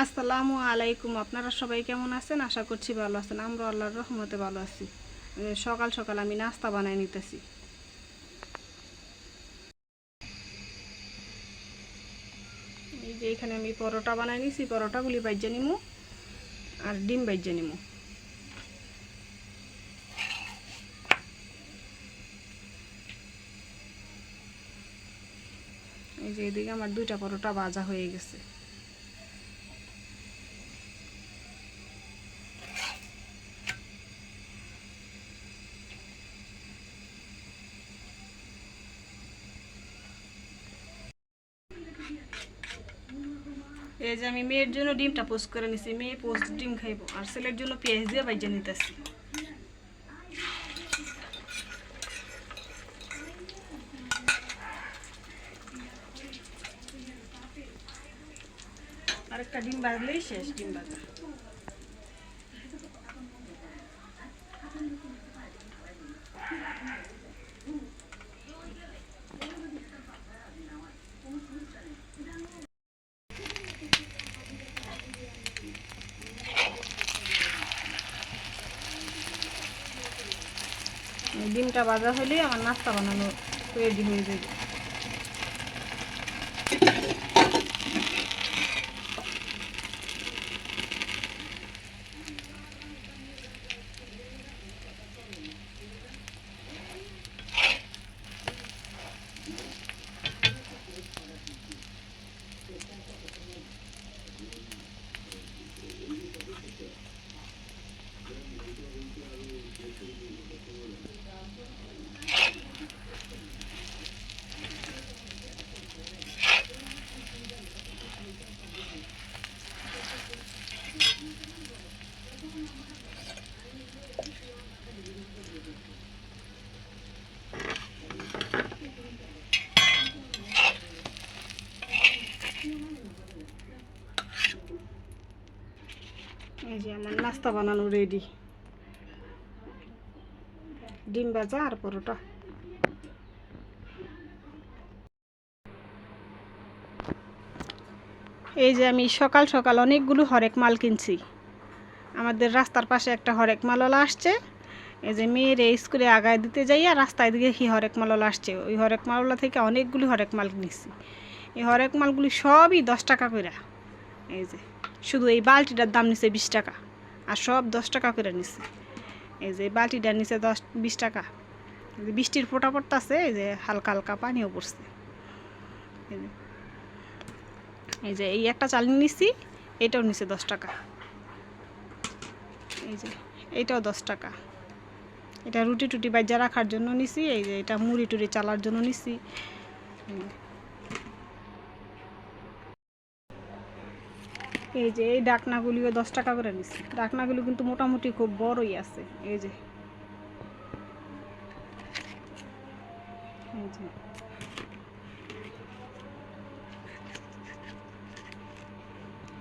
আসসালামু আলাইকুম। আপনারা সবাই কেমন আছেন? আশা করছি ভালো আছেন। আমরা আল্লাহর রহমতে ভালো আছি। সকাল সকাল আমি নাস্তা বানাই নিতেছি। এই যে এখানে আমি পরোটা বানাই নিছি, পরোটাগুলি বাইজে নিমু আর ডিম বাইজে নিমু। এই যে এদিকে আমার দুইটা পরোটা ভাজা হয়ে গেছে। এই যে আমি মেয়ের জন্য ডিমটা পোস্ট করে নিছি, মেয়ে পোস্ট ডিম খাইব, আর ছেলের জন্য পেঁয়াজ দিয়ে বাইজে নিতেছি। আরেকটা ডিম ভাজলেই শেষ ডিম ভাজা। ডিমটা ভাজা হলেই আমার নাস্তা বানানো রেডি হয়ে যাবে। এই যে আমার নাস্তা বানানো রেডি, ডিম ভাজা আর পরোটা। এই যে আমি সকাল সকাল অনেকগুলো হরেক মাল কিনছি। আমাদের রাস্তার পাশে একটা হরেক মালওয়ালা আসছে। এই যে মেয়ের এই স্কুলে আগায় দিতে যাইয়া রাস্তায় দিকে কি হরেক মালওয়ালা আসছে, ওই হরেক মালওয়ালা থেকে অনেকগুলি হরেক মাল কিনেছি। এই হরেক মালগুলি সবই 10 টাকা করে। এই যে শুধু এই বালতিটার দাম নিছে 20 টাকা, আর সব 10 টাকা করে নিছে। এই যে বালতিটার নিচে 20 টাকা। বৃষ্টির ফোঁটা পড়তেছে, এই যে হালকা হালকা পানিও পড়ছে। এই যে এই একটা চাল নিছি, এটাও নিচে 10 টাকা। এই যে এইটাও 10 টাকা। এটা রুটি টুটি বাজ্যা রাখার জন্য নিছি। এই যে এটা মুড়ি টুড়ি চালার জন্য নিছি। এই যে এই ডাকনাগুলিও 10 টাকা করে নিছি। ডাকনাগুলি কিন্তু মোটামুটি খুব বড়ই আছে। এই যে এই যে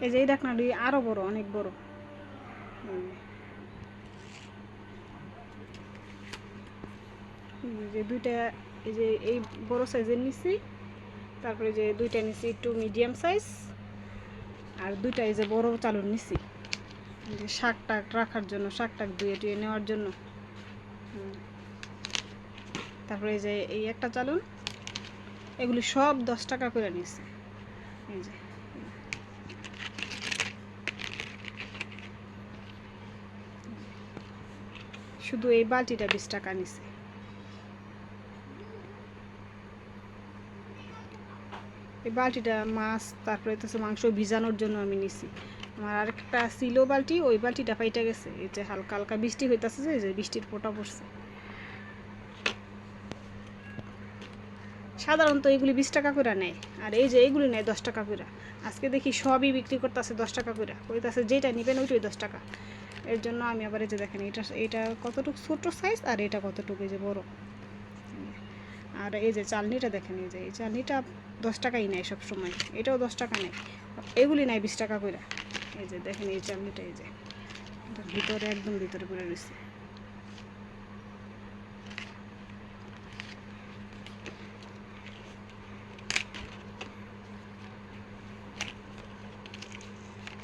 এই যে এই ডাকনাটি আরো বড়, অনেক বড়। যে দুইটা, এই যে এই বড় সাইজের নিছি, তারপরে যে দুইটা নিছি একটু মিডিয়াম সাইজ, আর দুইটা এই যে বড় চালুন নিছি, যে শাক টাক রাখার জন্য, শাক টাক ধুয়ে টুয়ে নেওয়ার জন্য। তারপরে এই যে এই একটা চালুন, এগুলি সব 10 টাকা করে নিছি। এই যে শুধু এই বালতিটা 20 টাকা নিছে। এই বালতিটা মাছ তারপরে তো মাংস ভিজানোর জন্য আমি নিছি। আমার আরেকটা ছিল বালতি, ওই বালতিটা ফাইটা গেছে। এই যে হালকা হালকা বৃষ্টি হইতেছে, যে বৃষ্টির ফোঁটা পড়ছে। সাধারণত এগুলি 20 টাকা করে নেয়, আর এই যে এইগুলি নেয় 10 টাকা করে। আজকে দেখি সবই বিক্রি করতেছে 10 টাকা করে, কইতাছে যেটা নেবেন ওইটাই 10 টাকা। এর জন্য আমি আবার এই যে দেখেন, এটা কতটুকু ছোট সাইজ, আর এটা কতটুকু এই যে বড়। আর এই যে চালনিটা দেখেন, এই যে এই চালনিটা 10 টাকাই নেয় সবসময়, এটাও 10 টাকা নেয়। এগুলি নেয় 20 টাকা করে। এই যে দেখেন এই চালনিটা, এই যে ভিতরে একদম ভিতরে পড়ে রয়েছে।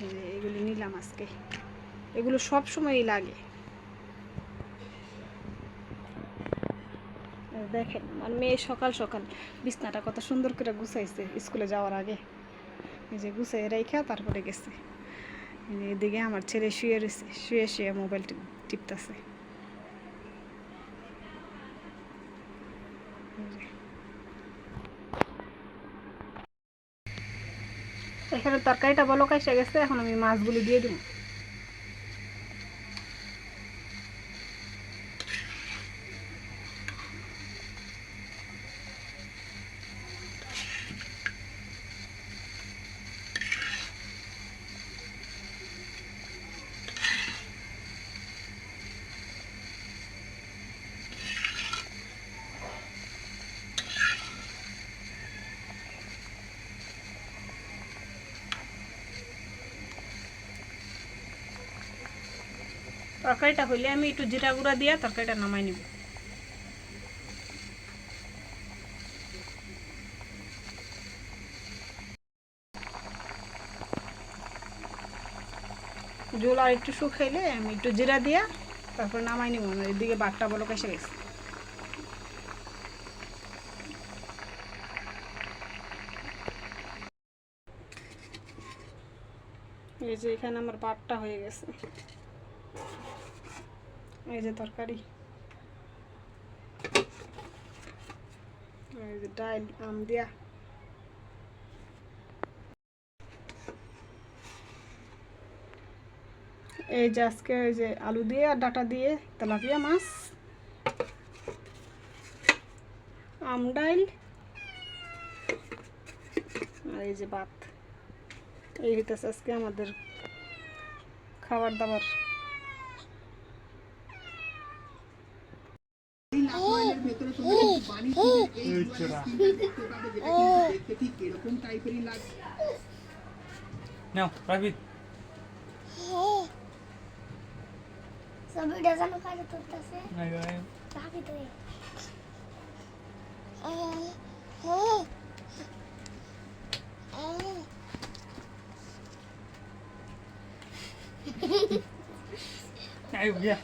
এই যে এগুলি নিলাম আজকে, এগুলো সব সময়ই লাগে। দেখেন আমার মেয়ে সকাল সকাল বিছনাটা কত সুন্দর করে গুছাইছে স্কুলে যাওয়ার আগে। এই যে গুছাই রেখা তারপরে গেছে। এদিকে আমার ছেলে শুয়ে রয়েছে, শুয়ে শুয়ে মোবাইল টিপতেছে। এখানে তরকারিটা বলক এসে গেছে, এখন আমি মাছগুলি দিয়ে দিব। তরকারিটা হইলে আমি একটু জিরা গুঁড়া দিয়ে তরকারিটা নামাই নিব। ঝোল আর একটু শুকাইলে আমি একটু জিরা দিয়া তারপর নামাই নিব। আমার এদিকে বাটটা বলক এসে গেছে। এই যে এখানে আমার বাটটা হয়ে গেছে। এই যে তরকারি, এই যে ডাল আম দিয়া, এই যে আজকে ওই যে আলু দিয়ে আর ডাটা দিয়ে তেলাপিয়া মাছ, আম ডাল আর এই যে ভাত। এই হইতেছে আজকে আমাদের খাবার দাবার। सभी डजन का तो से नहीं गए काफी तो है नहीं हो गया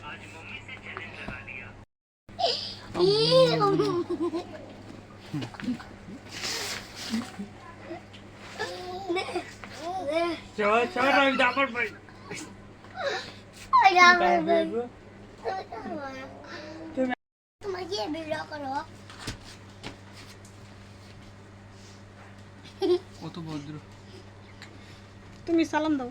आज मम्मी से चैलेंज लगा दिया। चल चल रवि दापर भाई तुम ये वीडियो करो वो तो बहुत दूर তুমি সালাম দাও।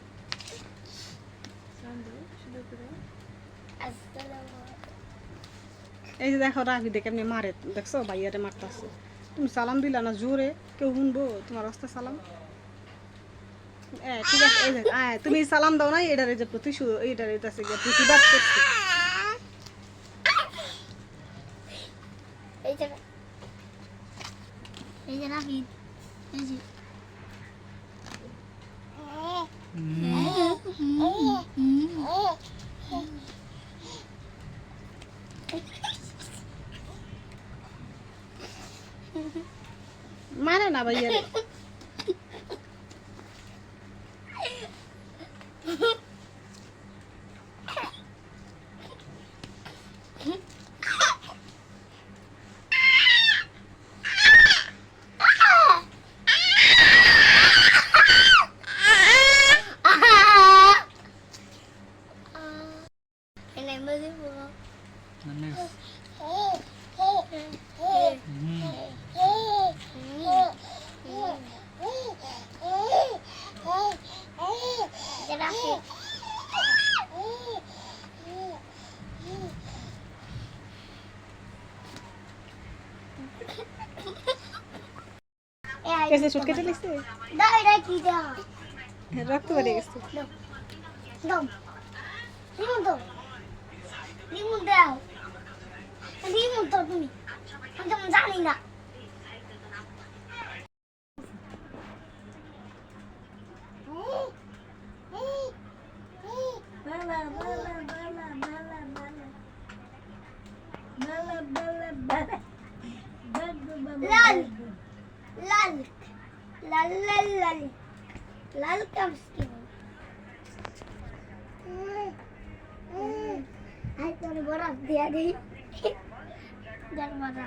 এই যে দেখো রাখি দেখে এমনি মারে, দেখছো ভাইয়ারে মারতেছে। তুমি সালাম দিলা না জোরে, কেউ শুনবো তোমার রাস্তা সালাম? ঠিক আছে, এই যে তুমি সালাম দাও না, এটার এই যে এইটার এইটাছে গিয়ে প্রতিবাদ করছে। এই যে রাখি এই যে मारे ना भैया कैसे छुटके चले इससे दाई की जा रख तो बड़े इससे दम लिमोन दाओ लिमोन तो তুমি আমি তো জানি না লাল লাল লাল লাল লাল লাল কাপস কি আই তোর বড় দিয়া দেই দেখ বড়